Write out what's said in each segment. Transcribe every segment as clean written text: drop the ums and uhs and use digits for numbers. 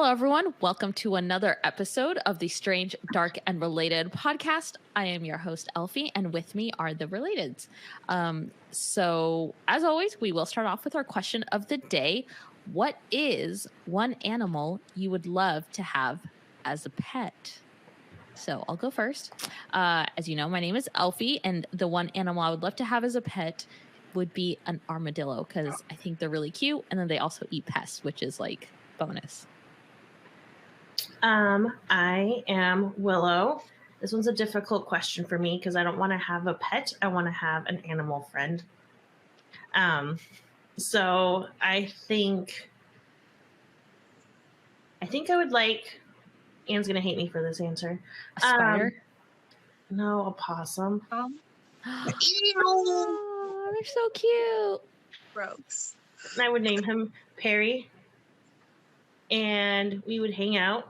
Hello, everyone. Welcome to another episode of the Strange, Dark, and Related podcast. I am your host, Elfie, and with me are the Relateds. So, as always, we will start off with our question of the day. What is one animal you would love to have as a pet? So, I'll go first. As you know, my name is Elfie, and the one animal I would love to have as a pet would be an armadillo because I think they're really cute, and then they also eat pests, which is like bonus. I am Willow. This one's a difficult question for me because I don't want to have a pet. I want to have an animal friend. So I think I would like. Anne's gonna hate me for this answer. A spider? No, a possum. Oh, they're so cute. Gross. And I would name him Perry, and we would hang out.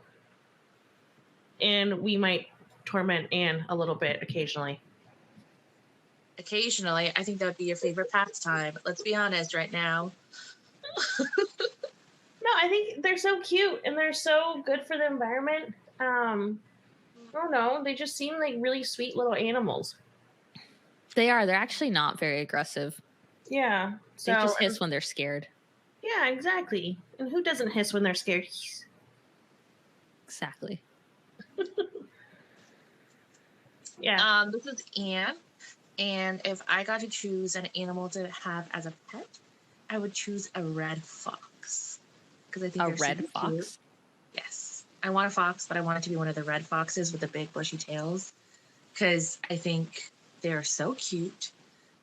And we might torment Anne a little bit occasionally. Occasionally, I think that would be your favorite pastime. Let's be honest right now. No, I think they're so cute and they're so good for the environment. I don't know. They just seem like really sweet little animals. They are. They're actually not very aggressive. Yeah. They just hiss when they're scared. Yeah, exactly. And who doesn't hiss when they're scared? Exactly. Yeah. This is Anne, and if I got to choose an animal to have as a pet, I would choose a red fox because I think a red fox. Cute. Yes, I want a fox, but I want it to be one of the red foxes with the big bushy tails because I think they're so cute.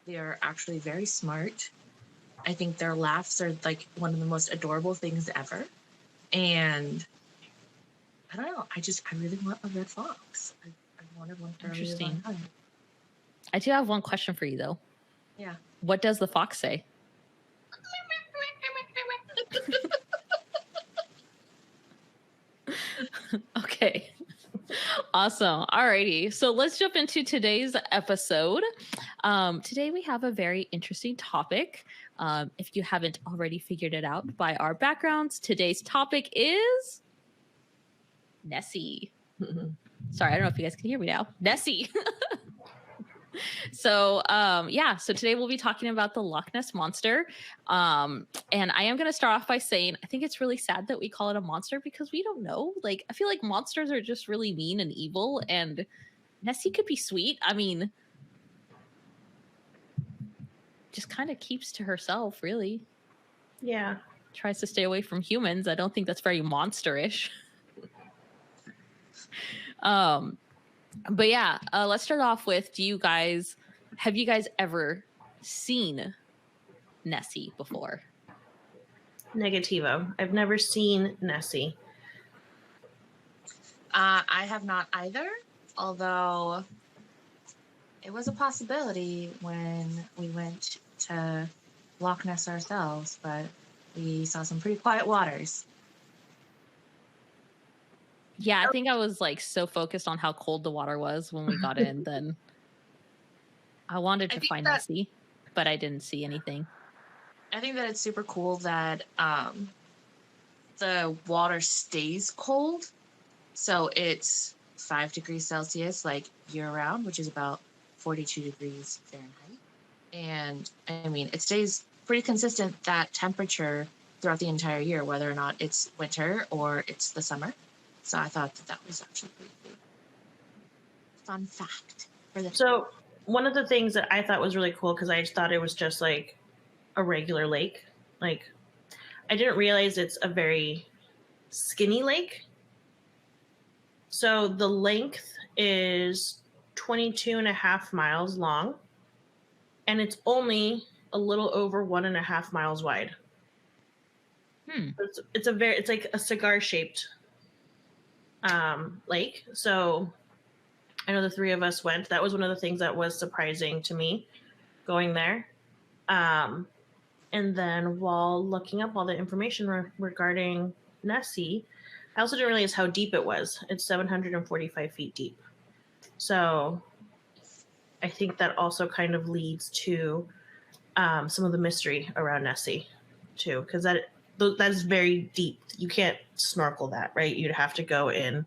They're actually very smart. I think their laughs are like one of the most adorable things ever, and I don't know. I really want a red fox. I wanted one for a really long time. I do have one question for you, though. Yeah. What does the fox say? Okay. Awesome. Alrighty. So let's jump into today's episode. Today we have a very interesting topic. If you haven't already figured it out by our backgrounds, today's topic is Nessie. Sorry, I don't know if you guys can hear me now. Nessie. So today we'll be talking about the Loch Ness monster. And I am going to start off by saying I think it's really sad that we call it a monster because we don't know. Like, I feel like monsters are just really mean and evil, and Nessie could be sweet. I mean, just kind of keeps to herself, really. Yeah. Tries to stay away from humans. I don't think that's very monsterish. But yeah, let's start off with, have you guys ever seen Nessie before? Negativo. I've never seen Nessie. I have not either, although it was a possibility when we went to Loch Ness ourselves, but we saw some pretty quiet waters. Yeah, I think I was like so focused on how cold the water was when we got in, then I wanted to find Nessie, but I didn't see anything. I think that it's super cool that the water stays cold. So it's 5 degrees Celsius, like year round, which is about 42 degrees Fahrenheit. And I mean, it stays pretty consistent, that temperature throughout the entire year, whether or not it's winter or it's the summer. So I thought that was actually pretty cool. Fun fact. So one of the things that I thought was really cool, because I just thought it was just like a regular lake. Like, I didn't realize it's a very skinny lake. So the length is 22.5 miles long, and it's only a little over 1.5 miles wide. It's like a cigar shaped lake. So I know the three of us went. That was one of the things that was surprising to me going there. And then while looking up all the information regarding Nessie, I also didn't realize how deep it was. It's 745 feet deep. So I think that also kind of leads to some of the mystery around Nessie too, because that that is very deep. You can't snorkel that, right? You'd have to go in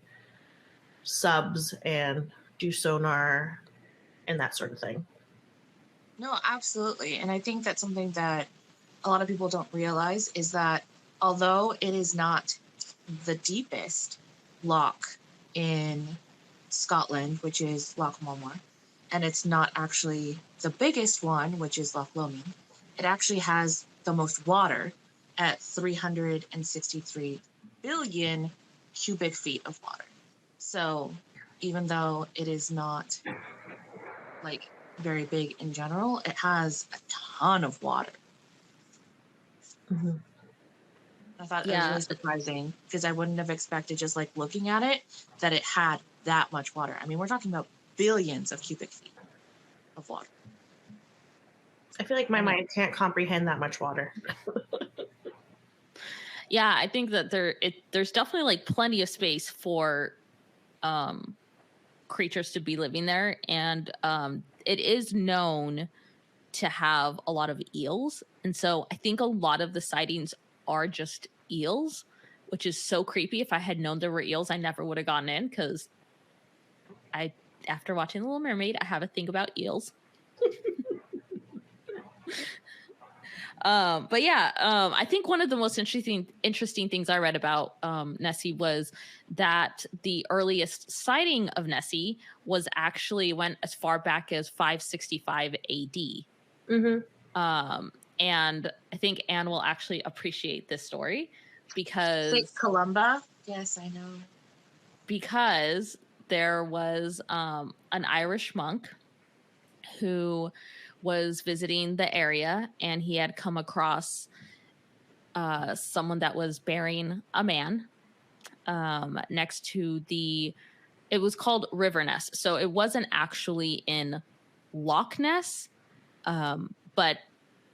subs and do sonar and that sort of thing. No, absolutely. And I think that's something that a lot of people don't realize is that although it is not the deepest loch in Scotland, which is Loch Mulmore, and it's not actually the biggest one, which is Loch Lomond, it actually has the most water at 363 billion cubic feet of water. So even though it is not like very big in general, it has a ton of water. Mm-hmm. I thought that was really surprising because I wouldn't have expected, just like looking at it, that it had that much water. I mean, we're talking about billions of cubic feet of water. I feel like my mind can't comprehend that much water. Yeah, I think that there's definitely like plenty of space for creatures to be living there, and it is known to have a lot of eels, and so I think a lot of the sightings are just eels, which is so creepy. If I had known there were eels, I never would have gotten in, because after watching The Little Mermaid, I have a thing about eels. But yeah, I think one of the most interesting things I read about Nessie was that the earliest sighting of Nessie went as far back as 565 AD. Mm-hmm. And I think Anne will actually appreciate this story because St. Columba. Yes, I know. Because there was an Irish monk who was visiting the area, and he had come across someone that was burying a man next to it was called River Ness. So it wasn't actually in Loch Ness, but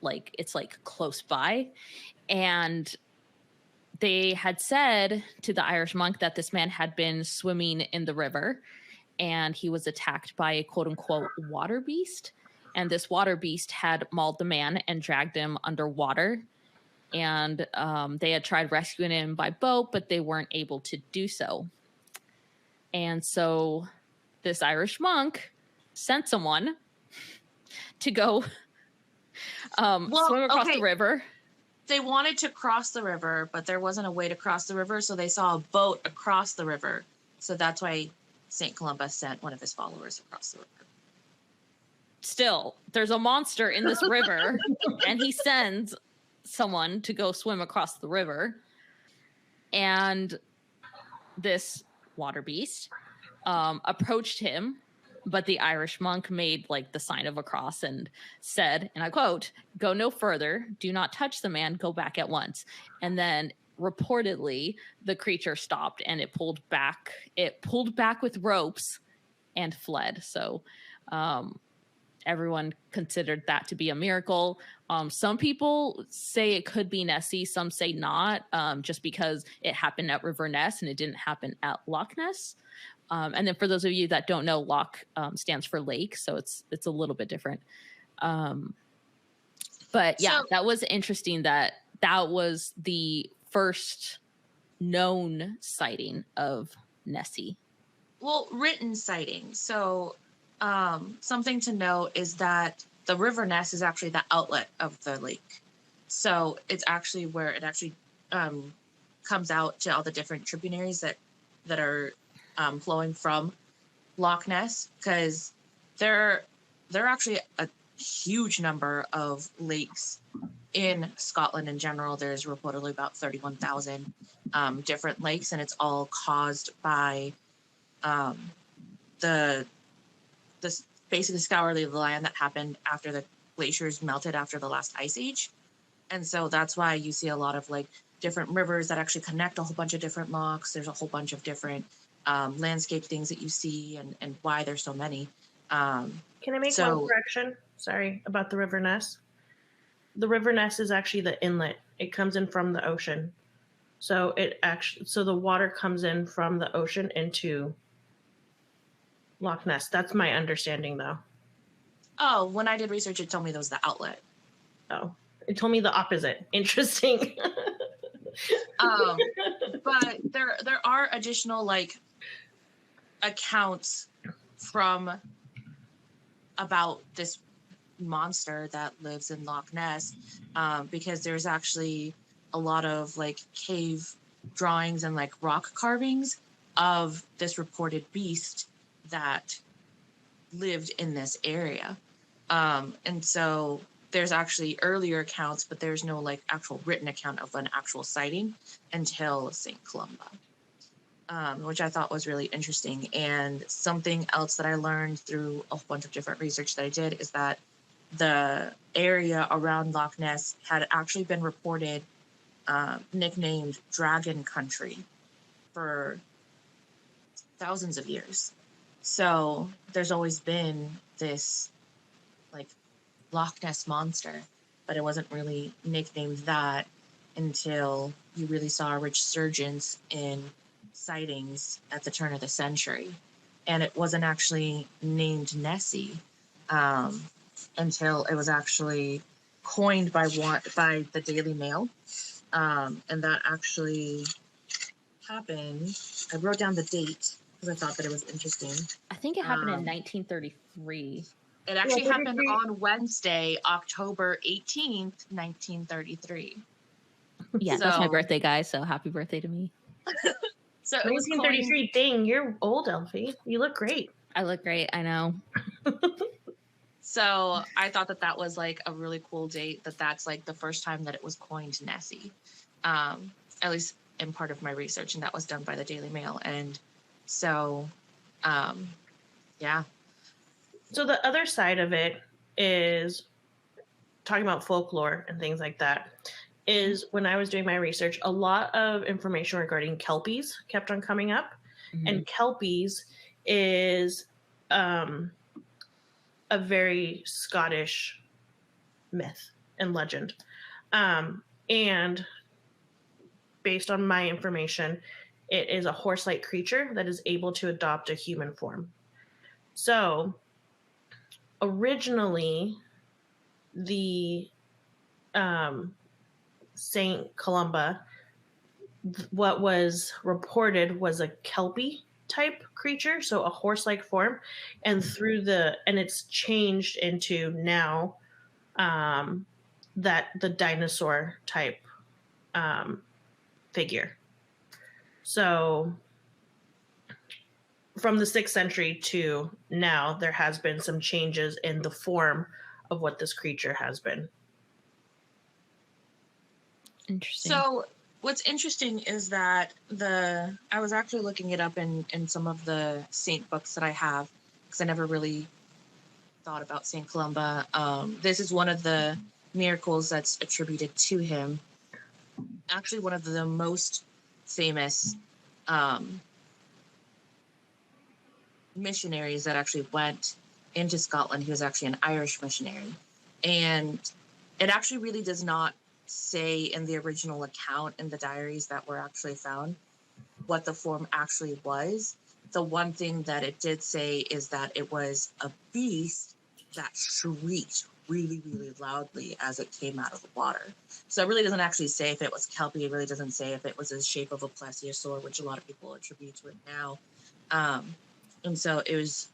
like it's like close by. And they had said to the Irish monk that this man had been swimming in the river, and he was attacked by a quote unquote water beast. And this water beast had mauled the man and dragged him underwater. And they had tried rescuing him by boat, but they weren't able to do so. And so this Irish monk sent someone to go swim across the river. They wanted to cross the river, but there wasn't a way to cross the river, so they saw a boat across the river. So that's why St. Columba sent one of his followers across the river. Still, there's a monster in this river, and he sends someone to go swim across the river. And this water beast approached him, but the Irish monk made like the sign of a cross and said, and I quote, "Go no further, do not touch the man, go back at once." And then reportedly the creature stopped, and it pulled back with ropes and fled. So everyone considered that to be a miracle. Some people say it could be Nessie, some say not, just because it happened at River Ness and it didn't happen at Loch Ness. And then for those of you that don't know, Loch stands for lake, so it's a little bit different. But yeah, that was interesting that was the first known sighting of Nessie. Well, written sighting. So something to note is that the River Ness is actually the outlet of the lake. So it's actually where it actually comes out to all the different tributaries that are flowing from Loch Ness, because there are actually a huge number of lakes in Scotland in general. There's reportedly about 31,000 different lakes, and it's all caused by the basically scouring of the land that happened after the glaciers melted after the last ice age. And so that's why you see a lot of like different rivers that actually connect a whole bunch of different lochs. There's a whole bunch of different landscape things that you see, and why there's so many. Can I make one correction? Sorry, about the River Ness. The River Ness is actually the inlet. It comes in from the ocean. So the water comes in from the ocean into Loch Ness. That's my understanding, though. Oh, when I did research, it told me that was the outlet. Oh, it told me the opposite. Interesting. But there are additional like accounts from about this monster that lives in Loch Ness, because there's actually a lot of like cave drawings and like rock carvings of this reported beast that lived in this area. And so there's actually earlier accounts, but there's no like actual written account of an actual sighting until St. Columba, which I thought was really interesting. And something else that I learned through a bunch of different research that I did is that the area around Loch Ness had actually been reported nicknamed Dragon Country for thousands of years. So there's always been this like Loch Ness monster, but it wasn't really nicknamed that until you really saw a resurgence in sightings at the turn of the century. And it wasn't actually named Nessie until it was actually coined by the Daily Mail. And that actually happened. I wrote down the date because I thought that it was interesting. I think it happened in 1933. It actually happened on Wednesday, October 18th, 1933. Yeah, that's my birthday, guys. So happy birthday to me. So 1933 thing. You're old, Elfie. You look great. I look great. I know. So I thought that was like a really cool date. That's like the first time that it was coined Nessie, at least in part of my research, and that was done by the Daily Mail. And so, yeah. So the other side of it is talking about folklore and things like that. Is when I was doing my research, a lot of information regarding Kelpies kept on coming up. Mm-hmm. And Kelpies is a very Scottish myth and legend. And based on my information, it is a horse-like creature that is able to adopt a human form. So originally, the St. Columba, what was reported was a Kelpie type creature, so a horse-like form, and it's changed into now that the dinosaur type figure. So from the 6th century to now, there has been some changes in the form of what this creature has been. Interesting. So what's interesting is that I was actually looking it up in some of the saint books that I have, because I never really thought about St. Columba. This is one of the miracles that's attributed to him. Actually, one of the most famous missionaries that actually went into Scotland. He was actually an Irish missionary. And it actually really does not say in the original account in the diaries that were actually found what the form actually was. The one thing that it did say is that it was a beast that shrieked really, really loudly as it came out of the water. So it really doesn't actually say if it was Kelpie. It really doesn't say if it was the shape of a plesiosaur, which a lot of people attribute to it now. And so it was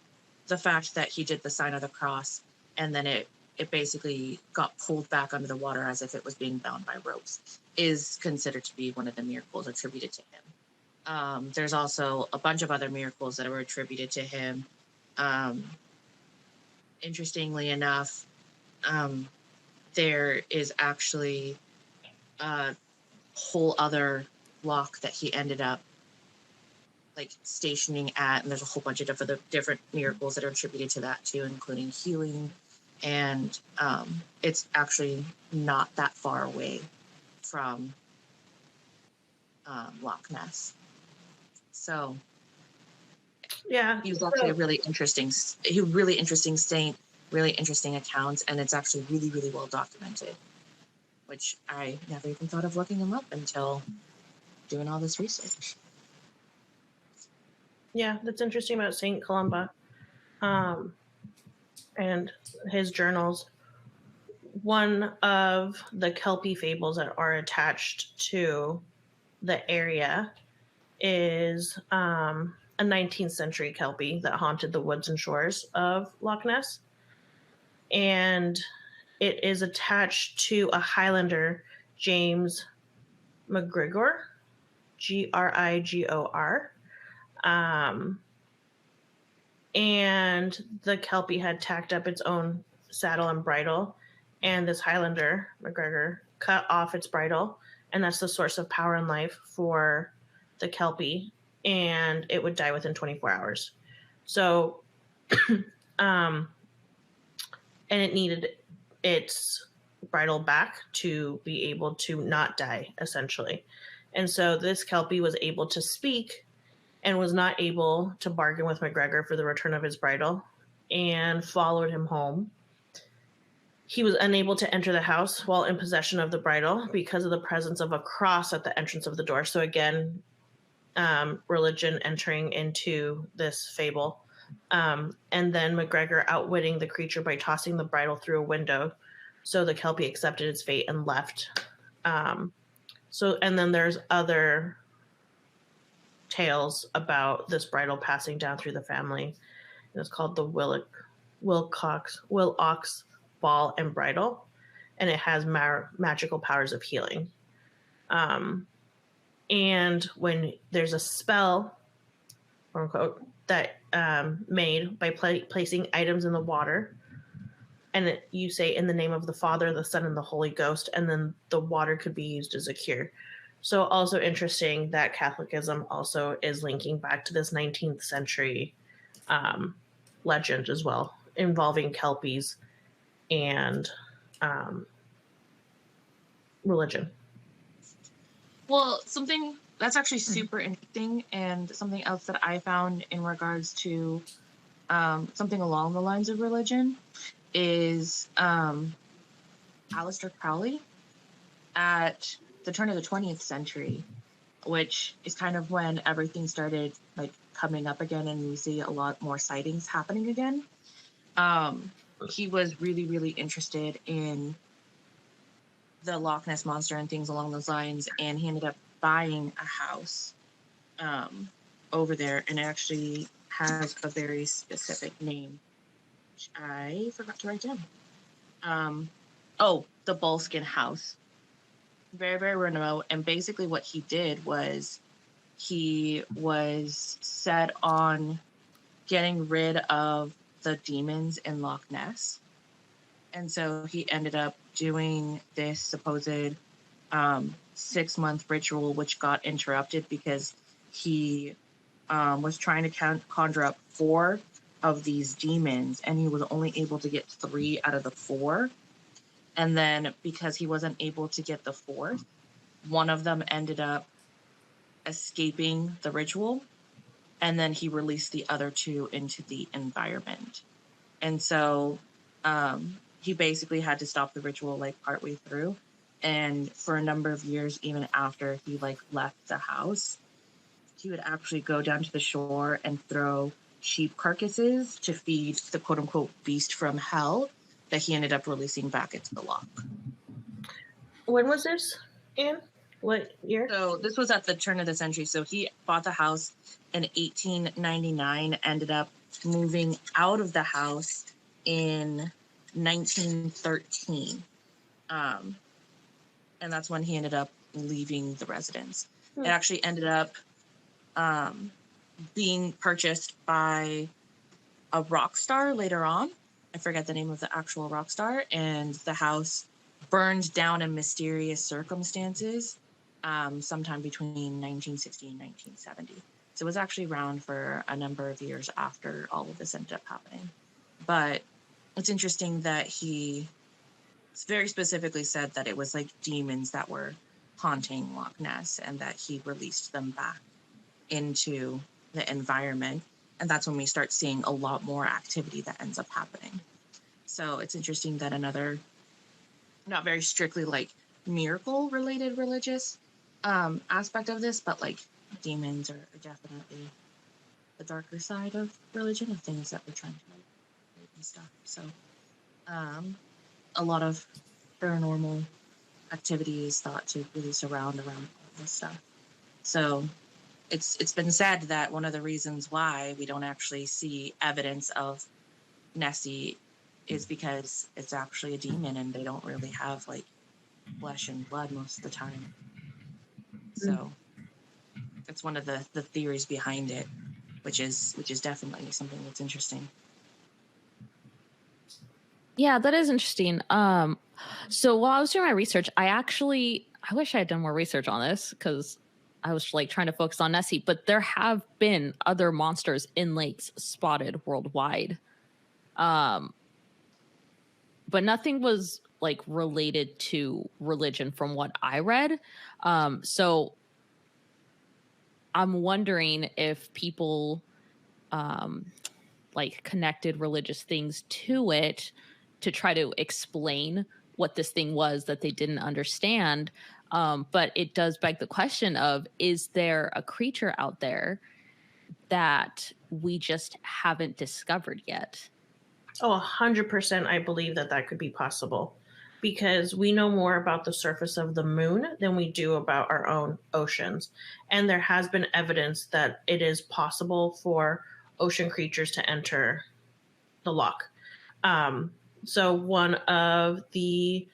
the fact that he did the sign of the cross, and then it basically got pulled back under the water as if it was being bound by ropes, is considered to be one of the miracles attributed to him. There's also a bunch of other miracles that were attributed to him. Interestingly enough, there is actually a whole other loch that he ended up like stationing at, and there's a whole bunch of other different miracles that are attributed to that too, including healing. And it's actually not that far away from Loch Ness. So yeah, he was actually a really interesting saint, really interesting accounts, and it's actually really, really well documented, which I never even thought of looking him up until doing all this research. Yeah, that's interesting about St. Columba and his journals. One of the Kelpie fables that are attached to the area is a 19th century Kelpie that haunted the woods and shores of Loch Ness. And it is attached to a Highlander, James McGregor, Grigor. And the Kelpie had tacked up its own saddle and bridle, and this Highlander, McGregor, cut off its bridle, and that's the source of power and life for the Kelpie, and it would die within 24 hours. So, and it needed its bridle back to be able to not die, essentially. And so this Kelpie was able to speak and was not able to bargain with McGregor for the return of his bridle and followed him home. He was unable to enter the house while in possession of the bridle because of the presence of a cross at the entrance of the door. So again, religion entering into this fable. And then McGregor outwitting the creature by tossing the bridle through a window. So the Kelpie accepted its fate and left. And then there's other tales about this bridle passing down through the family. And it's called the Wilcox Ball and Bridle, and it has magical powers of healing. And when there's a spell, quote unquote, that made by placing items in the water, and you say in the name of the Father, the Son, and the Holy Ghost, and then the water could be used as a cure. So also interesting that Catholicism also is linking back to this 19th century legend as well, involving Kelpies and religion. Well, something that's actually super interesting, and something else that I found in regards to something along the lines of religion is Aleister Crowley at the turn of the 20th century, which is kind of when everything started like coming up again and we see a lot more sightings happening again. He was really, really interested in the Loch Ness Monster and things along those lines, and he ended up buying a house over there, and it actually has a very specific name, which I forgot to write down. The Bullskin House. Very, very remote. And basically what he did was he was set on getting rid of the demons in Loch Ness. And so he ended up doing this supposed 6-month ritual, which got interrupted because he was trying to conjure up 4 of these demons, and he was only able to get 3 out of the 4. And then because he wasn't able to get the 4th, one of them ended up escaping the ritual, and then he released the other 2 into the environment. And so he basically had to stop the ritual like partway through. And for a number of years, even after he like left the house, he would actually go down to the shore and throw sheep carcasses to feed the quote unquote beast from hell that he ended up releasing back into the loch. When was this, Anne? What year? So this was at the turn of the century. So he bought the house in 1899, ended up moving out of the house in 1913. And that's when he ended up leaving the residence. It actually ended up being purchased by a rock star later on. I forget the name of the actual rock star. And the house burned down in mysterious circumstances sometime between 1960 and 1970. So it was actually around for a number of years after all of this ended up happening. But it's interesting that he very specifically said that it was like demons that were haunting Loch Ness and that he released them back into the environment. And that's when we start seeing a lot more activity that ends up happening. So it's interesting that another, not very strictly like miracle related religious aspect of this, but like demons are definitely the darker side of religion, of things that we're trying to like and stuff. So a lot of paranormal activity is thought to really surround around all this stuff. So it's been said that one of the reasons why we don't actually see evidence of Nessie is because it's actually a demon and they don't really have like flesh and blood most of the time. So that's one of the theories behind it, which is definitely something that's interesting. Yeah, that is interesting. So while I was doing my research, I wish I had done more research on this because I was like trying to focus on Nessie, but there have been other monsters in lakes spotted worldwide. But nothing was like related to religion from what I read. So I'm wondering if people like connected religious things to it to try to explain what this thing was that they didn't understand. But it does beg the question of, is there a creature out there that we just haven't discovered yet? Oh, 100% I believe that could be possible because we know more about the surface of the moon than we do about our own oceans. And there has been evidence that it is possible for ocean creatures to enter the loch. So one of the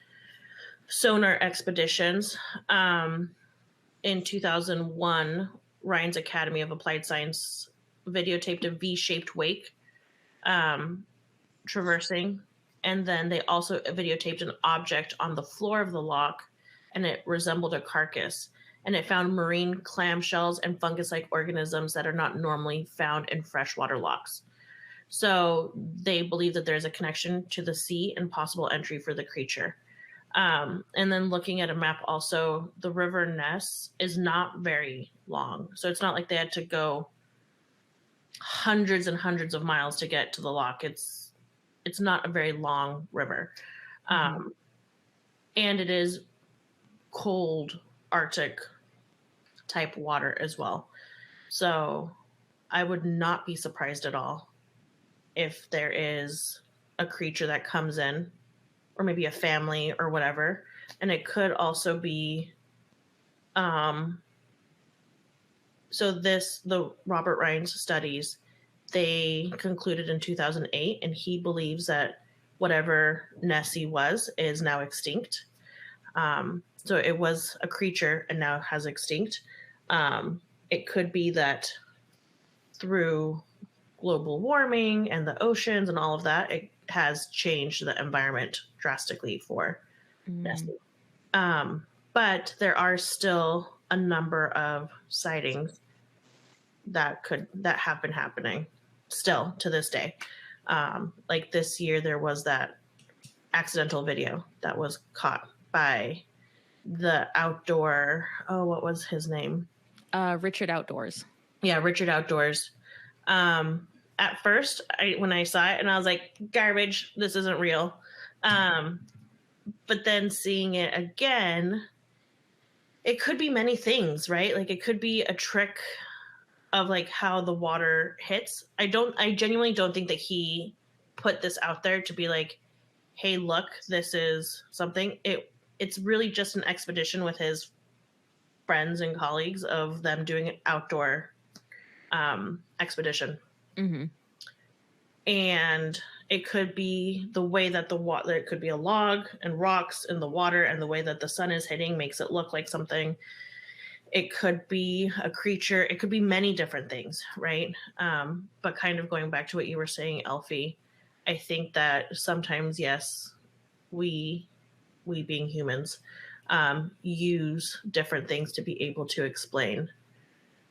sonar expeditions in 2001, Ryan's Academy of Applied Science videotaped a V-shaped wake traversing, and then they also videotaped an object on the floor of the loch, and it resembled a carcass, and it found marine clamshells and fungus-like organisms that are not normally found in freshwater lochs. So they believe that there's a connection to the sea and possible entry for the creature. And then looking at a map also, the river Ness is not very long. So it's not like they had to go hundreds and hundreds of miles to get to the loch. It's not a very long river. And it is cold Arctic type water as well. So I would not be surprised at all if there is a creature that comes in, or maybe a family or whatever. And it could also be the Robert Ryan's studies, they concluded in 2008, and he believes that whatever Nessie was is now extinct. So it was a creature and now has extinct. It could be that through global warming and the oceans and all of that, it has changed the environment drastically for Nessie. But there are still a number of sightings that have been happening still to this day. Like this year, there was that accidental video that was caught by the outdoor. Oh, what was his name? Richard Outdoors. Yeah, Richard Outdoors. At first, when I saw it, and I was like, garbage. This isn't real. But then seeing it again, it could be many things, right? Like it could be a trick of like how the water hits. I genuinely don't think that he put this out there to be like, hey, look, this is something. It's really just an expedition with his friends and colleagues of them doing an outdoor expedition. And it could be the way that the water, it could be a log and rocks in the water, and the way that the sun is hitting makes it look like something. It could be a creature. It could be many different things, right? But kind of going back to what you were saying, Elfie, I think that sometimes, yes, we being humans, use different things to be able to explain.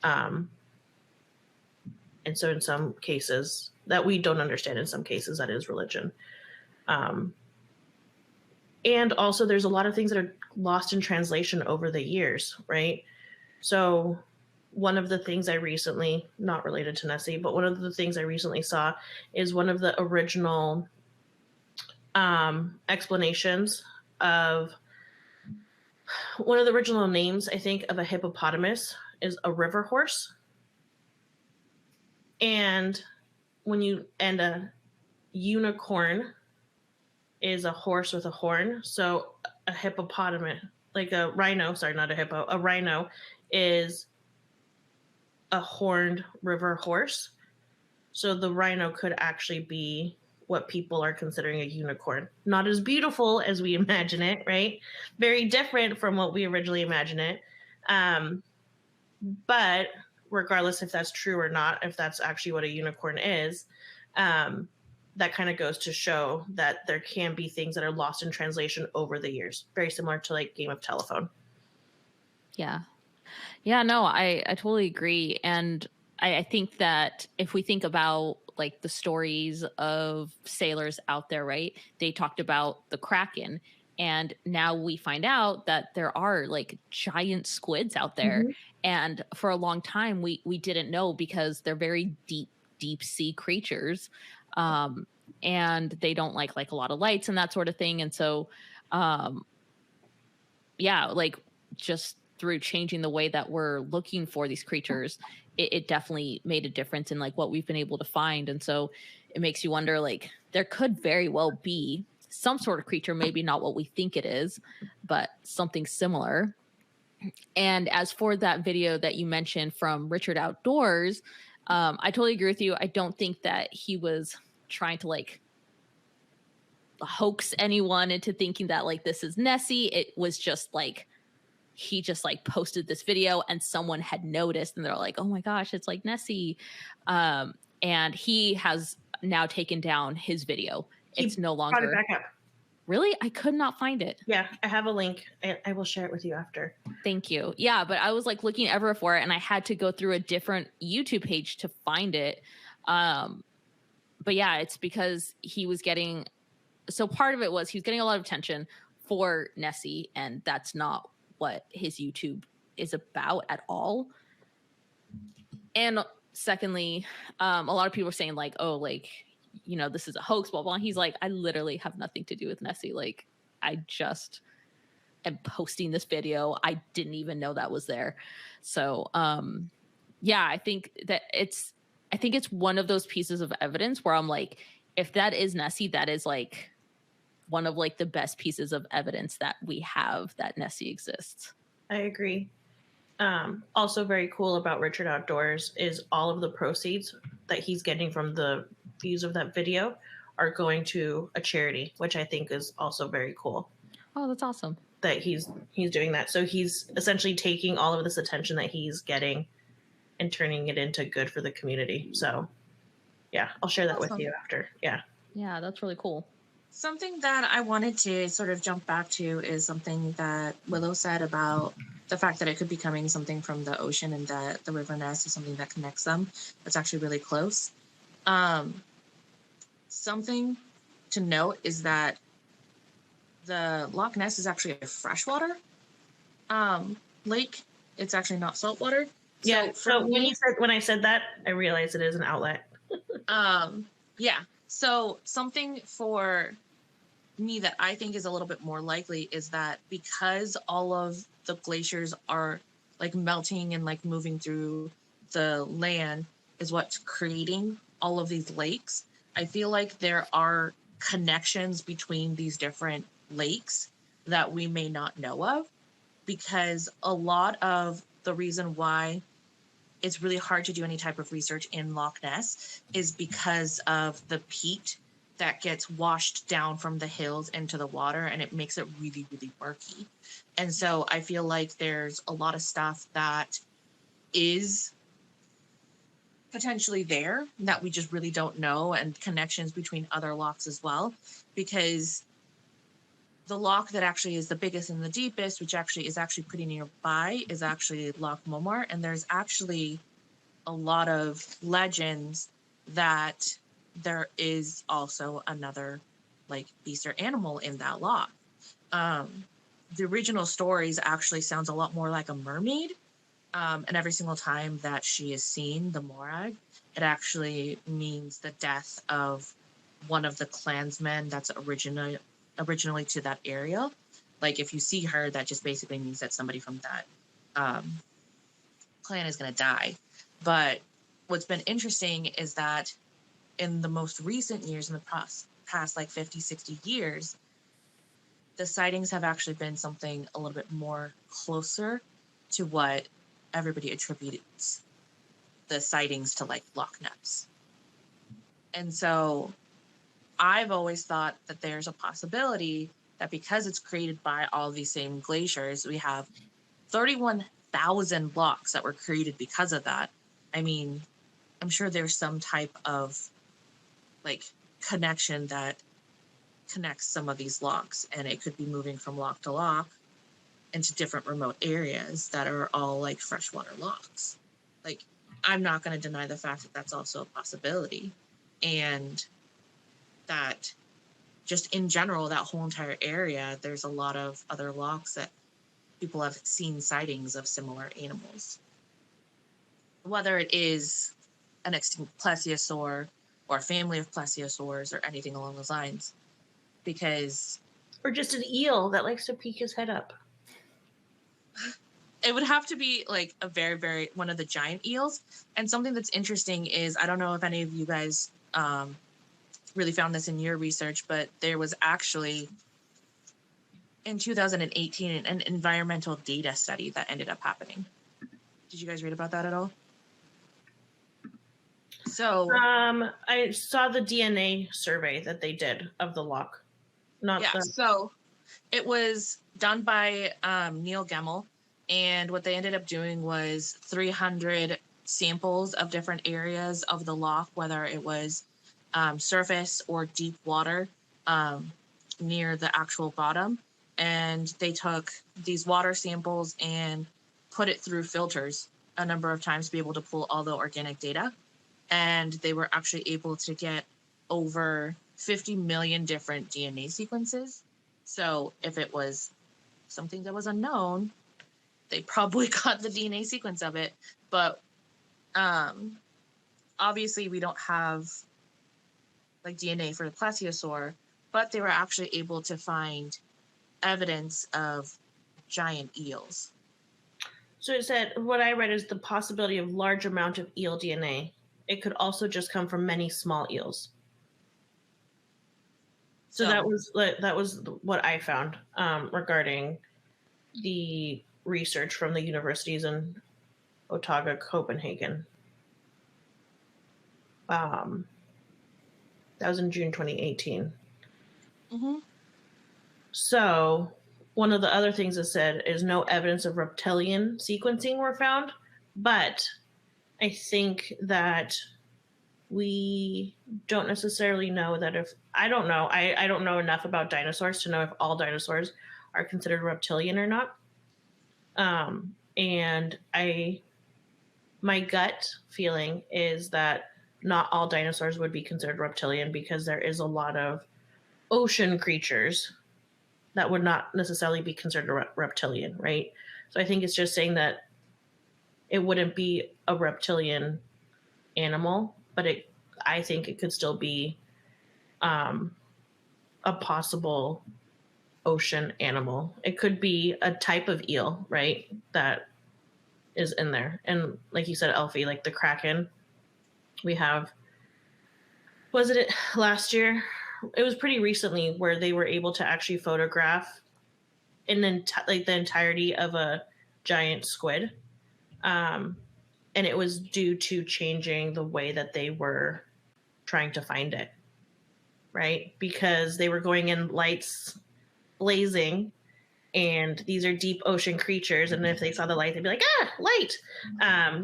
And so in some cases that we don't understand, in some cases that is religion. And also there's a lot of things that are lost in translation over the years, right? So one of the things I recently, not related to Nessie, but one of the things I recently saw is one of the original explanations of one of the original names, I think, of a hippopotamus is a river horse. And a unicorn is a horse with a horn. So a hippopotamus, like a rhino, sorry, not a hippo, a rhino is a horned river horse. So the rhino could actually be what people are considering a unicorn. Not as beautiful as we imagine it, right? Very different from what we originally imagined it. Um, but regardless if that's true or not, if that's actually what a unicorn is, um, that kind of goes to show that there can be things that are lost in translation over the years. Very similar to like Game of Telephone. Yeah. Yeah, no, I totally agree. And I think that if we think about like the stories of sailors out there, right? They talked about the Kraken. And now we find out that there are like giant squids out there. Mm-hmm. And for a long time we didn't know because they're very deep sea creatures. Um, and they don't like a lot of lights and that sort of thing. And so um yeah, like just through changing the way that we're looking for these creatures, it definitely made a difference in like what we've been able to find. And so it makes you wonder, like, there could very well be some sort of creature, maybe not what we think it is, but something similar. And as for that video that you mentioned from Richard Outdoors, I totally agree with you. I don't think that he was trying to like hoax anyone into thinking that like this is Nessie. It was just like he just like posted this video and someone had noticed and they're like, oh my gosh, it's like Nessie. And he has now taken down his video. It's no Brought it longer. back up. Really? I could not find it. Yeah, I have a link. I will share it with you after. Thank you. Yeah, but I was like looking everywhere for it and I had to go through a different YouTube page to find it. But yeah, it's because he was getting, so part of it was he was getting a lot of attention for Nessie, and that's not what his YouTube is about at all. And secondly, a lot of people are saying like, oh, like, you know, this is a hoax, blah, blah. And he's like, I literally have nothing to do with Nessie. Like, I just am posting this video. I didn't even know that was there. So, yeah, I think it's one of those pieces of evidence where I'm like, if that is Nessie, that is like one of like the best pieces of evidence that we have that Nessie exists. I agree. Also very cool about Richard Outdoors is all of the proceeds that he's getting from the views of that video are going to a charity, which I think is also very cool. Oh, that's awesome. That he's doing that. So he's essentially taking all of this attention that he's getting and turning it into good for the community. So yeah, I'll share that with you after. Yeah. Yeah, that's really cool. Something that I wanted to sort of jump back to is something that Willow said about the fact that it could be coming something from the ocean and that the River Ness is something that connects them. That's actually really close. Something to note is that the Loch Ness is actually a freshwater lake. It's actually not saltwater. Yeah. So when I said that, I realized it is an outlet. Yeah. So something for me that I think is a little bit more likely is that because all of the glaciers are like melting and like moving through the land is what's creating all of these lakes. I feel like there are connections between these different lakes that we may not know of, because a lot of the reason why it's really hard to do any type of research in Loch Ness is because of the peat that gets washed down from the hills into the water, and it makes it really, really murky. And so I feel like there's a lot of stuff that is potentially there that we just really don't know, and connections between other lochs as well, because the loch that actually is the biggest and the deepest, which actually is pretty nearby, is actually Loch Momar. And there's actually a lot of legends that there is also another like beast or animal in that loch. The original stories actually sounds a lot more like a mermaid. And every single time that she is seen, the Morag, it actually means the death of one of the clansmen that's originally to that area. Like if you see her, that just basically means that somebody from that clan is going to die. But what's been interesting is that in the most recent years, in the past like 50, 60 years, the sightings have actually been something a little bit more closer to what everybody attributes the sightings to like Loch Ness. And so I've always thought that there's a possibility that because it's created by all these same glaciers, we have 31,000 lochs that were created because of that. I mean, I'm sure there's some type of like connection that connects some of these lochs, and it could be moving from loch to loch into different remote areas that are all like freshwater lochs. Like, I'm not going to deny the fact that that's also a possibility. And that just in general, that whole entire area, there's a lot of other lochs that people have seen sightings of similar animals. Whether it is an extinct plesiosaur or a family of plesiosaurs or anything along those lines. Because... Or just an eel that likes to peek his head up. It would have to be like a very, very, one of the giant eels. And something that's interesting is, I don't know if any of you guys really found this in your research, but there was actually in 2018 an environmental data study that ended up happening. Did you guys read about that at all? So I saw the DNA survey that they did of the loch. So it was done by Neil Gemmel, and what they ended up doing was 300 samples of different areas of the loch, whether it was surface or deep water near the actual bottom. And they took these water samples and put it through filters a number of times to be able to pull all the organic data. And they were actually able to get over 50 million different DNA sequences. So if it was something that was unknown, they probably got the DNA sequence of it. But obviously we don't have like DNA for the plesiosaur, but they were actually able to find evidence of giant eels. So it said, what I read is the possibility of large amount of eel DNA. It could also just come from many small eels. So that was what I found regarding the research from the universities in Otago, Copenhagen. That was in June 2018. Mm-hmm. So one of the other things it said is no evidence of reptilian sequencing were found, but I think that we don't necessarily know that if I don't know enough about dinosaurs to know if all dinosaurs are considered reptilian or not. And my gut feeling is that not all dinosaurs would be considered reptilian because there is a lot of ocean creatures that would not necessarily be considered reptilian, right? So I think it's just saying that it wouldn't be a reptilian animal, but I think it could still be a possible ocean animal. It could be a type of eel, right? That is in there. And like you said, Elfie, like the Kraken, we have, was it last year? It was pretty recently where they were able to actually photograph the entirety of a giant squid. And it was due to changing the way that they were trying to find it, right? Because they were going in lights blazing, and these are deep ocean creatures, and if they saw the light, they'd be like, light.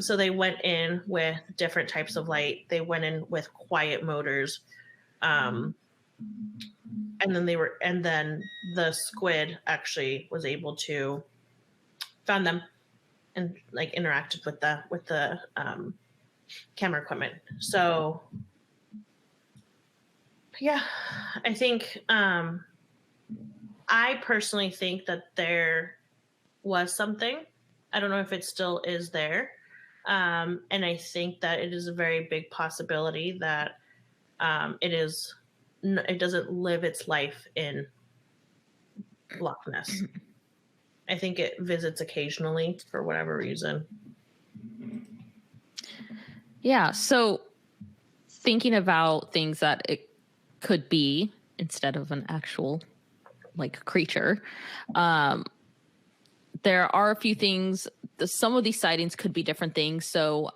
So they went in with different types of light. They went in with quiet motors. And then the squid actually was able to found them and like interacted with the camera equipment. So yeah, I think I personally think that there was something. I don't know if it still is there. And I think that it is a very big possibility that it doesn't live its life in Loch Ness. I think it visits occasionally for whatever reason. Yeah. So thinking about things that it could be instead of an actual like creature, there are a few things. Some of these sightings could be different things. So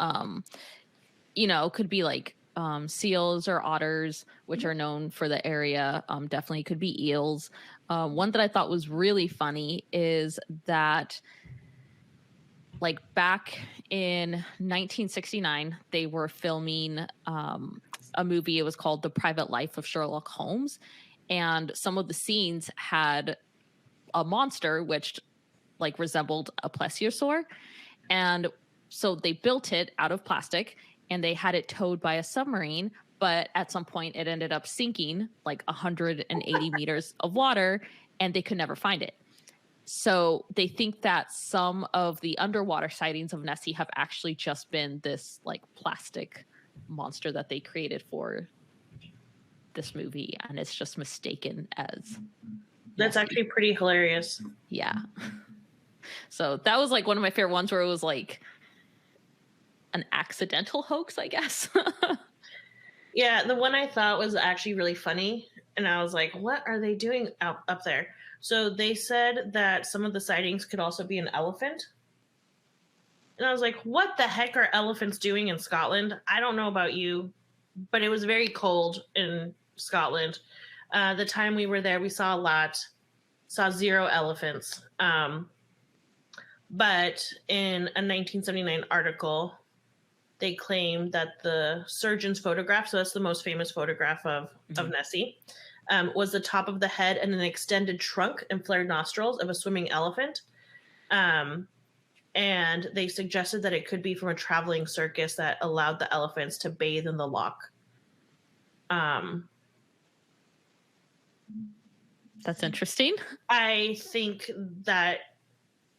could be like seals or otters, which are known for the area. Definitely could be eels. One that I thought was really funny is that, like, back in 1969, they were filming a movie. It was called The Private Life of Sherlock Holmes. And some of the scenes had a monster which like resembled a plesiosaur. And so they built it out of plastic and they had it towed by a submarine. But at some point, it ended up sinking like 180 meters of water and they could never find it. So they think that some of the underwater sightings of Nessie have actually just been this like plastic monster that they created for this movie, and it's just mistaken as That's Nessie. actually pretty hilarious. Yeah. So that was like one of my favorite ones where it was like an accidental hoax, I guess. Yeah, the one I thought was actually really funny, and I was like, what are they doing up there? So they said that some of the sightings could also be an elephant. And I was like, what the heck are elephants doing in Scotland? I don't know about you, but it was very cold in Scotland. The time we were there, we saw a lot, saw 0 elephants. But in a 1979 article, they claimed that the surgeon's photograph, so that's the most famous photograph of Nessie, was the top of the head and an extended trunk and flared nostrils of a swimming elephant. And they suggested that it could be from a traveling circus that allowed the elephants to bathe in the loch. That's interesting. I think that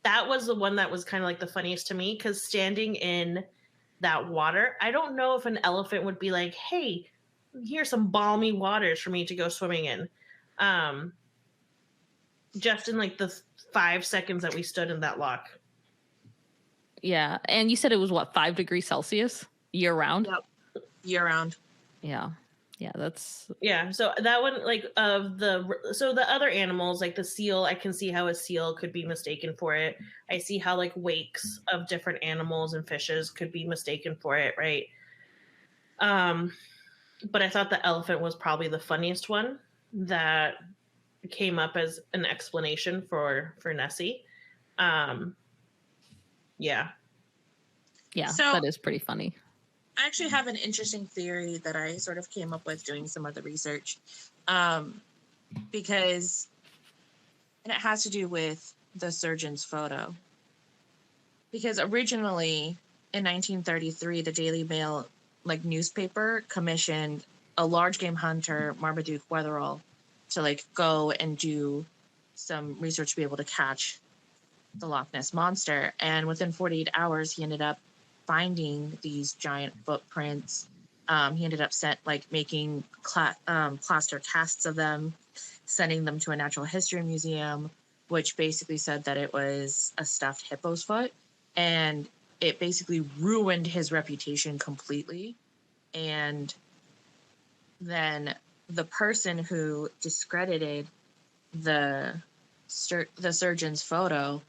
was the one that was kind of like the funniest to me, because standing in that water, I don't know if an elephant would be like, hey, here's some balmy waters for me to go swimming in. Just in like the 5 seconds that we stood in that loch. Yeah. And you said it was what, 5 degrees Celsius year round? Yep. Year round. Yeah. Yeah, that's... Yeah, so that one, like, so the other animals, like the seal, I can see how a seal could be mistaken for it. I see how, like, wakes of different animals and fishes could be mistaken for it, right? But I thought the elephant was probably the funniest one that came up as an explanation for Nessie. Yeah. Yeah, so, that is pretty funny. I actually have an interesting theory that I sort of came up with doing some of the research, because, and it has to do with the surgeon's photo. Because originally in 1933, the Daily Mail newspaper commissioned a large game hunter, Marmaduke Wetherall, to go and do some research to be able to catch the Loch Ness monster. And within 48 hours, he ended up finding these giant footprints. He ended up making plaster casts of them, sending them to a natural history museum, which basically said that it was a stuffed hippo's foot. And it basically ruined his reputation completely. And then the person who discredited the surgeon's photo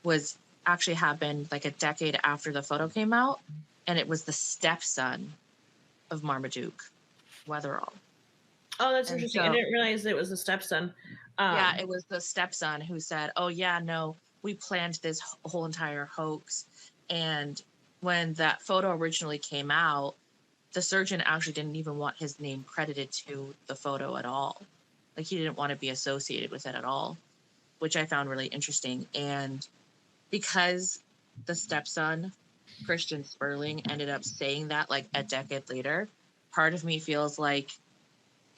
was actually happened a decade after the photo came out, and it was the stepson of Marmaduke Wetherall. Oh, that's interesting. I didn't realize it was the stepson. Yeah, it was the stepson who said, oh yeah, no, we planned this whole entire hoax. And when that photo originally came out, the surgeon actually didn't even want his name credited to the photo at all. He didn't want to be associated with it at all, which I found really interesting. And because the stepson, Christian Sperling, ended up saying that a decade later, part of me feels like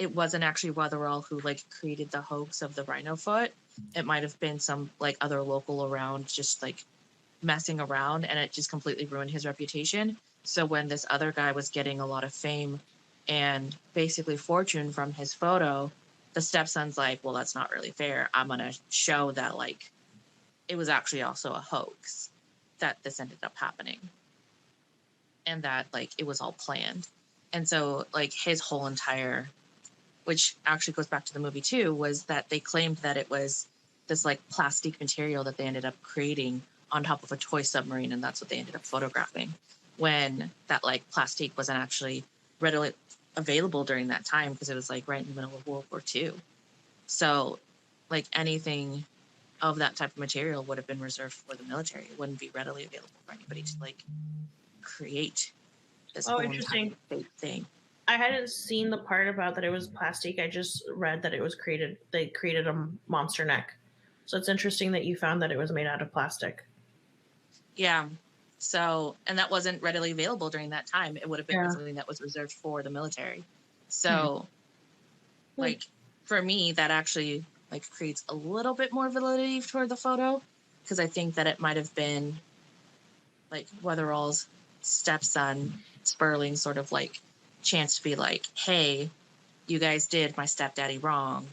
it wasn't actually Wetherall who created the hoax of the rhino foot. It might have been some other local around just messing around, and it just completely ruined his reputation. So when this other guy was getting a lot of fame and basically fortune from his photo, the stepson's like, well, that's not really fair. I'm going to show that it was actually also a hoax, that this ended up happening, and that it was all planned. And so his whole entire, which actually goes back to the movie too, was that they claimed that it was this plastic material that they ended up creating on top of a toy submarine, and that's what they ended up photographing. when that like plastique wasn't actually readily available during that time, because it was like right in the middle of World War II. So like anything of that type of material would have been reserved for the military. It wouldn't be readily available for anybody to like create this whole interesting. entire fake thing. I hadn't seen the part about that it was plastic. I just read that it was created. They created a monster neck. So it's interesting that you found that it was made out of plastic. Yeah. So, and that wasn't readily available during that time. It would have been something that was reserved for the military. So, like, for me, that actually like creates a little bit more validity for the photo, because I think that it might have been like Weatherall's stepson, Sperling's sort of like chance to be like, hey, you guys did my stepdaddy wrong.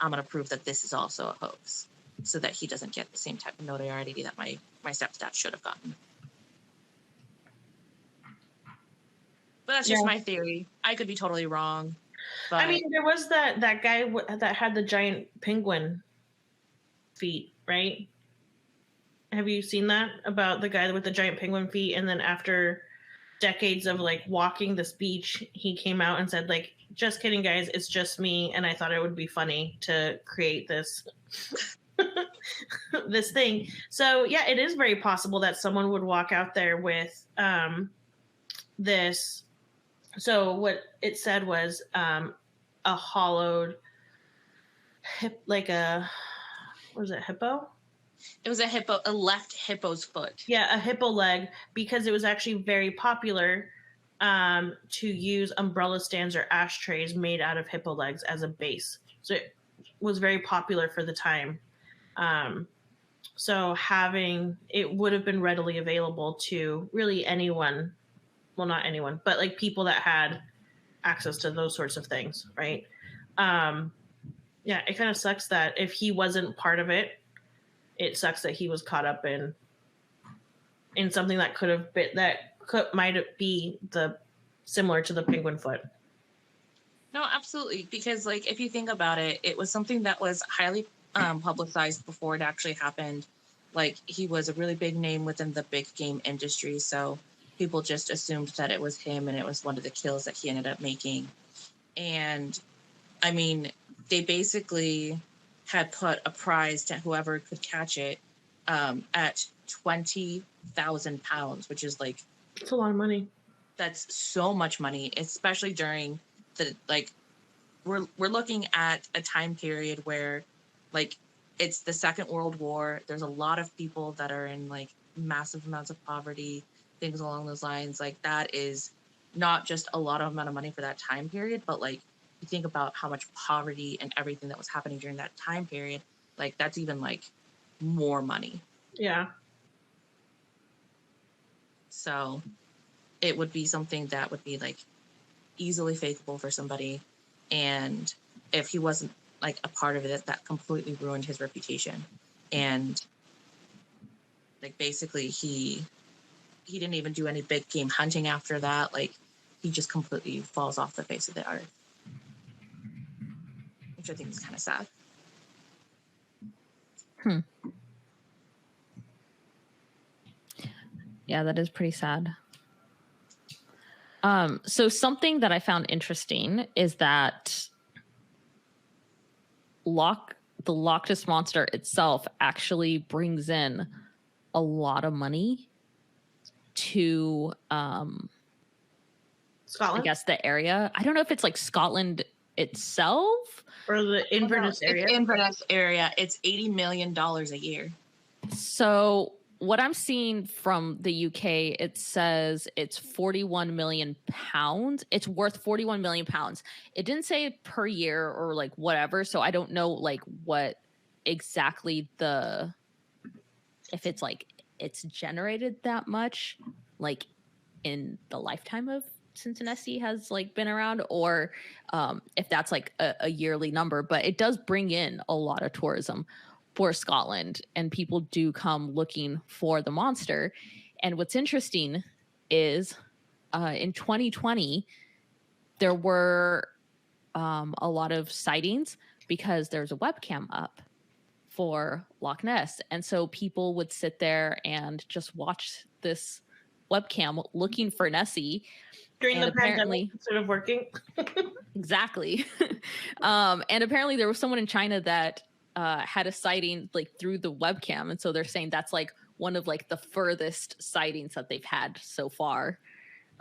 I'm going to prove that this is also a hoax, so that he doesn't get the same type of notoriety that my stepdad should have gotten. But that's just my theory. I could be totally wrong. But I mean, there was that guy that had the giant penguin feet, right? Have you seen that about the guy with the giant penguin feet? And then after decades of like walking this beach, he came out and said like, just kidding, guys, it's just me. And I thought it would be funny to create this this thing. So yeah, it is very possible that someone would walk out there with this. So what it said was a hollowed like a, what was it, hippo? It was a left hippo's foot. Yeah, a hippo leg, because it was actually very popular to use umbrella stands or ashtrays made out of hippo legs as a base. So it was very popular for the time. So it would have been readily available to really anyone. Well, not anyone, but like people that had access to those sorts of things, right? Yeah, it kind of sucks that if he wasn't part of it, it sucks that he was caught up in something that could have been, might be similar to the penguin foot. No, absolutely. Because like, if you think about it, it was something that was highly publicized before it actually happened. Like, he was a really big name within the big game industry. So people just assumed that it was him, and it was one of the kills that he ended up making. And I mean, they basically had put a prize to whoever could catch it at 20,000 pounds, which is like, it's a lot of money. That's so much money, especially during the like, we're looking at a time period where like it's the Second World War. There's a lot of people that are in like massive amounts of poverty, things along those lines. Like, that is not just a lot of amount of money for that time period, but like, you think about how much poverty and everything that was happening during that time period, like that's even like more money. Yeah. So it would be something that would be like easily fakeable for somebody. And if he wasn't like a part of it, that completely ruined his reputation. And like, basically he didn't even do any big game hunting after that. Like, he just completely falls off the face of the earth, which I think is kind of sad. Yeah, that is pretty sad. So something that I found interesting is that the Loch Ness Monster itself actually brings in a lot of money to Scotland, I guess, the area. I don't know if it's like Scotland itself or the Inverness area. Inverness area. It's $80 million a year. So what I'm seeing from the UK, it says it's 41 million pounds. It's worth 41 million pounds. It didn't say per year or like whatever. So I don't know like what exactly if it's like it's generated that much like in the lifetime of since Nessie has like been around, or if that's like a yearly number. But it does bring in a lot of tourism for Scotland, and people do come looking for the monster. And what's interesting is in 2020 there were a lot of sightings because there's a webcam up for Loch Ness, and so people would sit there and just watch this webcam looking for Nessie. During And the apparently, pandemic, instead of working. exactly. And apparently there was someone in China that had a sighting like through the webcam. And so they're saying that's like one of like the furthest sightings that they've had so far.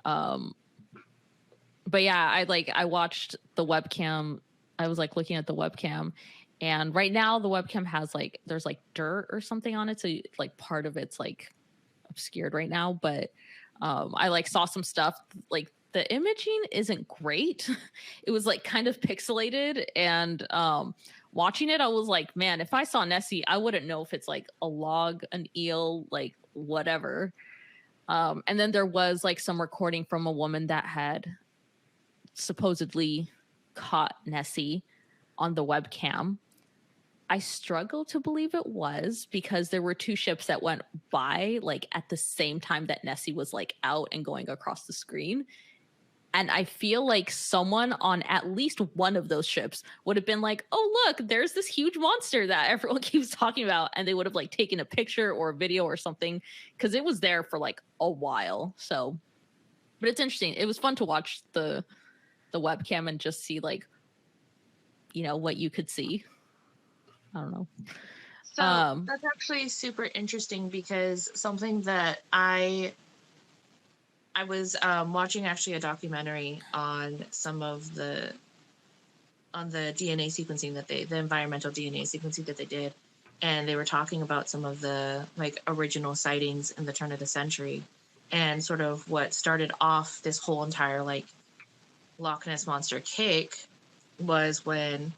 But yeah, I watched the webcam. I was like looking at the webcam, and right now the webcam has like there's like dirt or something on it, so like part of it's like obscured right now. But I like saw some stuff like the imaging isn't great. It was like kind of pixelated, and watching it, I was like, man, if I saw Nessie, I wouldn't know if it's like a log, an eel, like whatever. And then there was like some recording from a woman that had supposedly caught Nessie on the webcam. I struggle to believe it was because there were two ships that went by like at the same time that Nessie was like out and going across the screen. And I feel like someone on at least one of those ships would have been like, oh, look, there's this huge monster that everyone keeps talking about. And they would have like taken a picture or a video or something because it was there for like a while. So, but it's interesting. It was fun to watch the webcam and just see like, you know, what you could see. I don't know. So that's actually super interesting because something that I was watching actually a documentary on some of the DNA sequencing that the environmental DNA sequencing that they did, and they were talking about some of the like original sightings in the turn of the century, and sort of what started off this whole entire like Loch Ness monster kick was when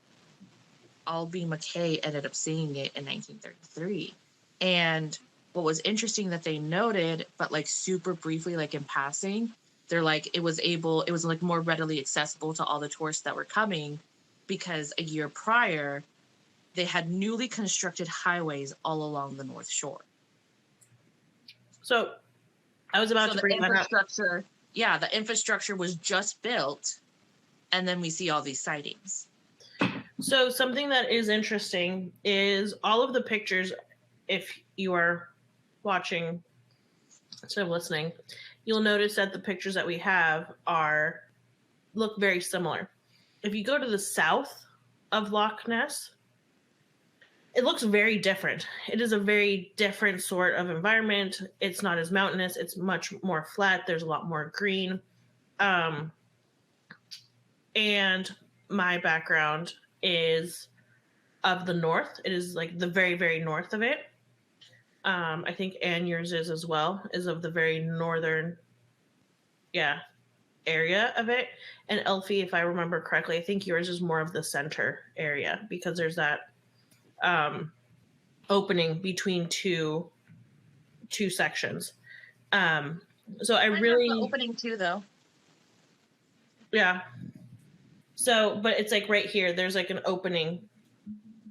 Albie McKay ended up seeing it in 1933. And what was interesting that they noted, but like super briefly, like in passing, they're like, it was like more readily accessible to all the tourists that were coming because a year prior, they had newly constructed highways all along the North Shore. So I was about to bring that up. Yeah, the infrastructure was just built, and then we see all these sightings. So something that is interesting is all of the pictures, if you are watching instead of listening, you'll notice that the pictures that we have look very similar. If you go to the south of Loch Ness, it looks very different. It is a very different sort of environment. It's not as mountainous. It's much more flat. There's a lot more green. And my background is of the north. It is like the very, very north of it. I think Anne, yours is as well, is of the very northern, area of it. And Elfie, if I remember correctly, I think yours is more of the center area because there's that opening between two sections. So I really opening too, though. Yeah. So, but it's like right here, there's like an opening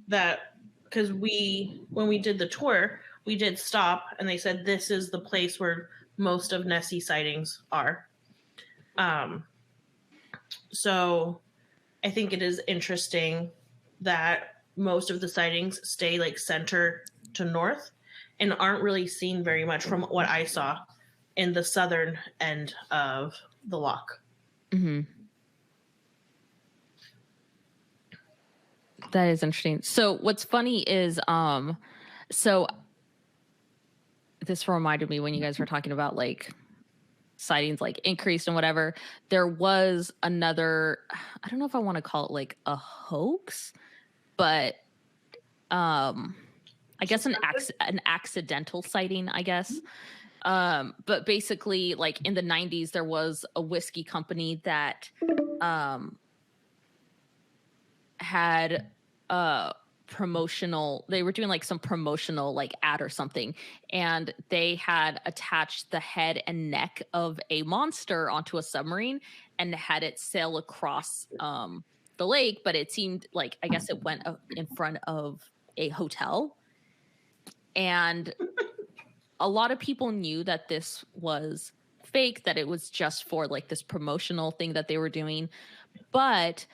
that, because when we did the tour, we did stop and they said this is the place where most of Nessie sightings are. So I think it is interesting that most of the sightings stay like center to north and aren't really seen very much from what I saw in the southern end of the loch. Mm-hmm. That is interesting. So what's funny is, so this reminded me when you guys were talking about like sightings like increased and whatever, there was another, I don't know if I want to call it like a hoax, but I guess an accidental sighting, I guess. But basically like in the 90s, there was a whiskey company that had promotional, they were doing like some promotional like ad or something, and they had attached the head and neck of a monster onto a submarine and had it sail across the lake, but it seemed like, I guess it went in front of a hotel, and a lot of people knew that this was fake, that it was just for like this promotional thing that they were doing, but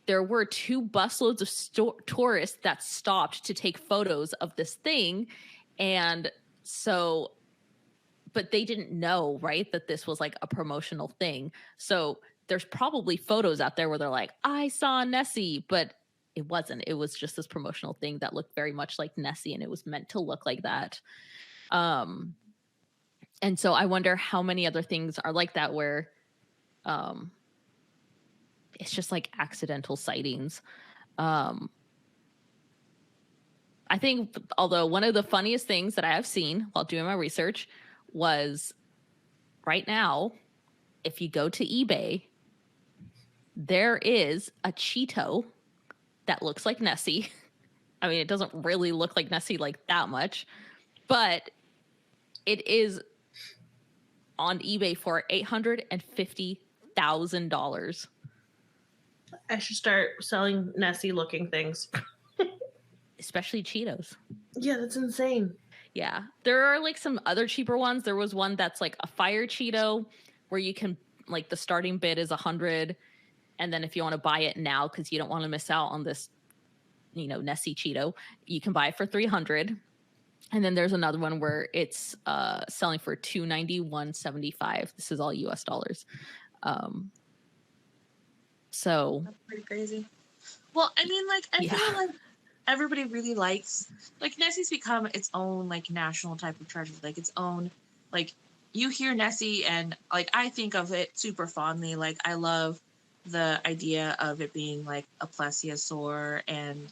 there were 2 busloads of tourists that stopped to take photos of this thing. And so but they didn't know, right, that this was like a promotional thing. So there's probably photos out there where they're like, I saw Nessie, but it wasn't. It was just this promotional thing that looked very much like Nessie, and it was meant to look like that. And so I wonder how many other things are like that where it's just like accidental sightings. I think, although one of the funniest things that I have seen while doing my research was right now, if you go to eBay, there is a Cheeto that looks like Nessie. I mean, it doesn't really look like Nessie like that much, but it is on eBay for $850,000. I should start selling Nessie looking things. Especially Cheetos. Yeah, that's insane. Yeah. There are like some other cheaper ones. There was one that's like a fire Cheeto where you can, like, the starting bid is 100, and then if you want to buy it now because you don't want to miss out on this, you know, Nessie Cheeto, you can buy it for 300. And then there's another one where it's selling for $291.75. This is all US dollars. So That's pretty crazy. Well, I mean, like, I feel like everybody really likes, like, Nessie's become its own, like, national type of treasure, like its own, like, you hear Nessie and, like, I think of it super fondly. Like, I love the idea of it being like a plesiosaur, and,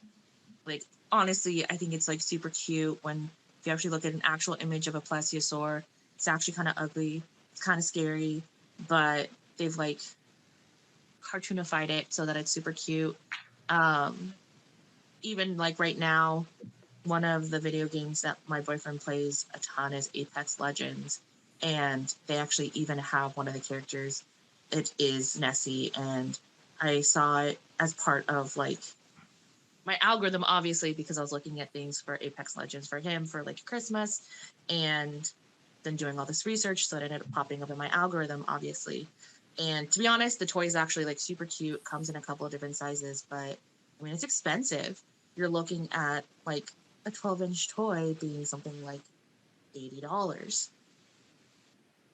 like, honestly, I think it's like super cute when if you actually look at an actual image of a plesiosaur. It's actually kind of ugly, it's kind of scary, but they've like cartoonified it so that it's super cute. Even like right now, one of the video games that my boyfriend plays a ton is Apex Legends, and they actually even have one of the characters. It is Nessie, and I saw it as part of like my algorithm, obviously, because I was looking at things for Apex Legends for him for like Christmas, and then doing all this research, so it ended up popping up in my algorithm, obviously. And to be honest, the toy is actually like super cute, comes in a couple of different sizes, but I mean, it's expensive. You're looking at like a 12-inch toy being something like $80.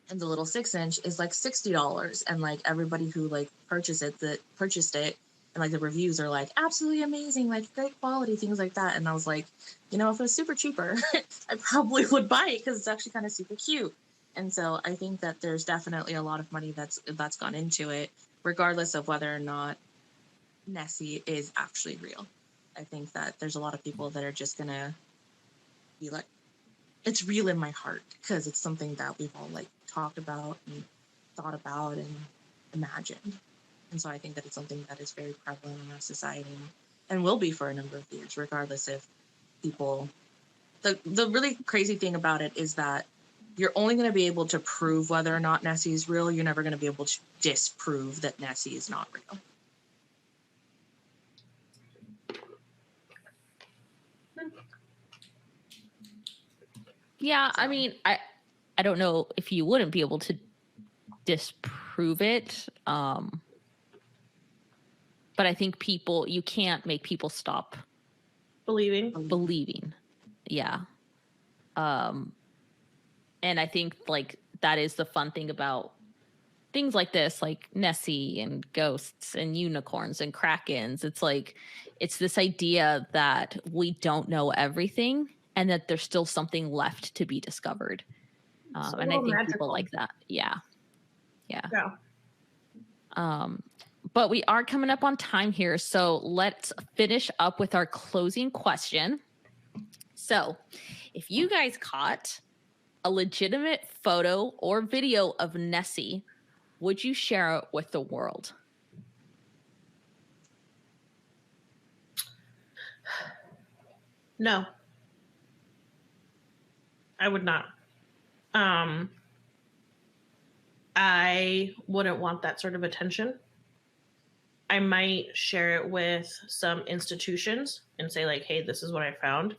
And the little 6-inch is like $60. And like everybody who like purchased it and like the reviews are like absolutely amazing, like great quality, things like that. And I was like, you know, if it was super cheaper, I probably would buy it because it's actually kind of super cute. And so I think that there's definitely a lot of money that's gone into it, regardless of whether or not Nessie is actually real. I think that there's a lot of people that are just gonna be like, it's real in my heart because it's something that we've all like talked about and thought about and imagined. And so I think that it's something that is very prevalent in our society and will be for a number of years, regardless if people. The really crazy thing about it is that you're only going to be able to prove whether or not Nessie is real. You're never going to be able to disprove that Nessie is not real. Yeah, I mean, I don't know if you wouldn't be able to disprove it. But I think you can't make people stop believing. Yeah. And I think like that is the fun thing about things like this, like Nessie and ghosts and unicorns and krakens. It's like, it's this idea that we don't know everything and that there's still something left to be discovered. And I think magical. People like that. Yeah. But we are coming up on time here. So let's finish up with our closing question. So if you guys caught a legitimate photo or video of Nessie, would you share it with the world? No. I would not. I wouldn't want that sort of attention. I might share it with some institutions and say like, hey, this is what I found,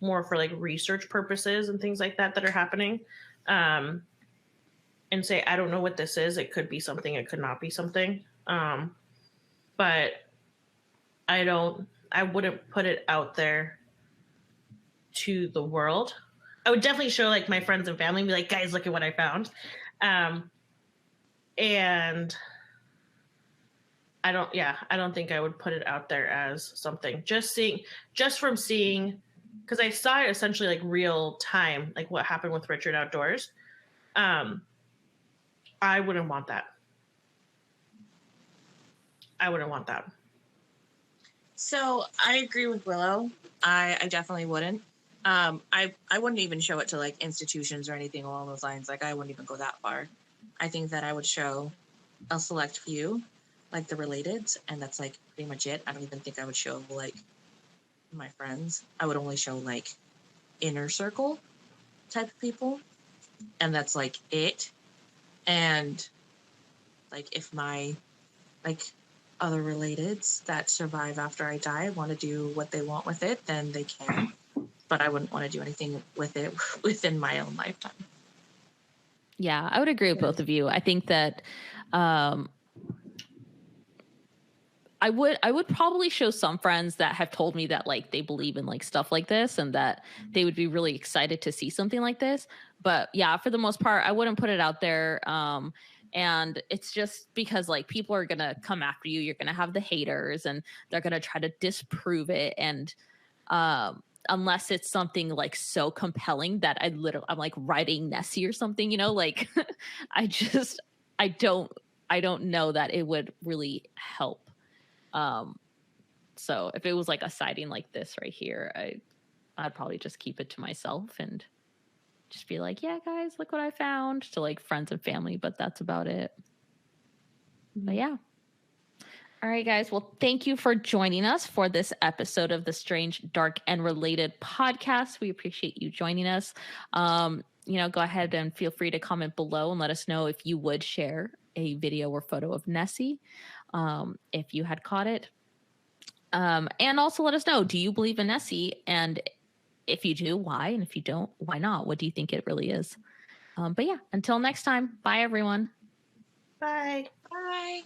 more for like research purposes and things like that are happening. And say, I don't know what this is. It could be something, it could not be something. But I wouldn't put it out there to the world. I would definitely show like my friends and family and be like, guys, look at what I found. And I don't think I would put it out there as something. Just from seeing, because I saw it essentially like real time, like what happened with Richard outdoors. I wouldn't want that. I wouldn't want that. So I agree with Willow. I definitely wouldn't. I wouldn't even show it to like institutions or anything along those lines. Like I wouldn't even go that far. I think that I would show a select few, like the relateds, and that's like pretty much it. I don't even think I would show like my friends. I would only show like inner circle type of people, and that's like it. And like if my like other relateds that survive after I die want to do what they want with it, then they can. But I wouldn't want to do anything with it within my own lifetime. Yeah, I would agree with both of you. I think that I would probably show some friends that have told me that like they believe in like stuff like this and that they would be really excited to see something like this. But yeah, for the most part, I wouldn't put it out there. And it's just because like people are gonna come after you. You're gonna have the haters and they're gonna try to disprove it. And unless it's something like so compelling that I'm like writing Nessie or something, like I don't know that it would really help. So if it was like a sighting like this right here, I'd probably just keep it to myself and just be like, yeah, guys, look what I found to like friends and family, but that's about it. But yeah. All right, guys. Well, thank you for joining us for this episode of the Strange, Dark, and Related podcast. We appreciate you joining us. Go ahead and feel free to comment below and let us know if you would share a video or photo of Nessie, if you had caught it. And also let us know, do you believe in Nessie? And if you do, why? And if you don't, why not? What do you think it really is? But yeah, until next time, bye everyone. Bye. Bye.